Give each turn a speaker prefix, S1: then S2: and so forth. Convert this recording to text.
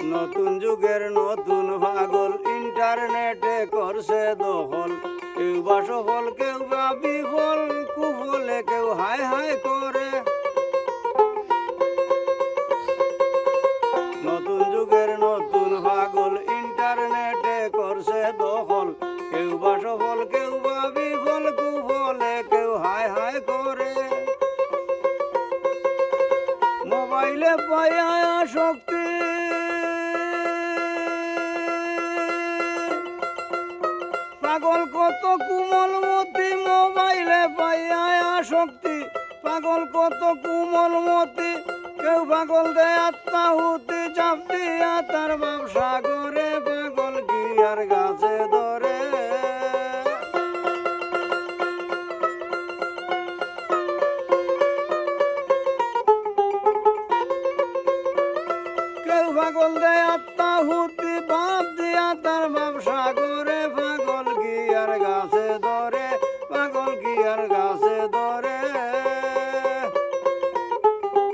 S1: নতুন যুগের নতুন পাগল ইন্টারনেটে করছে দখল কেউ বা সফল কেউ বা বিফল কুফলে কেউ হাই হাই করে নতুন যুগের নতুন পাগল ইন্টারনেটে করছে দখল কেউ বা সফল কেউ বা বিফল কুফলে কেউ হাই হাই করে মোবাইলে পায়া শক্তি পাগল কত কুমলমতি মোবাইলে পাইয়া শক্তি পাগল কত কুমলমতি কেউ পাগল দেয় আত্মাহুতি চাপ দিয়া তার ব্যবসা করে পাগল গিয়ার গাছে ধরে কেউ পাগল দেয় আত্মাহুতি বাপ দিয়া তার ব্যবসা করে পাগল গিয়ার গাছে ধরে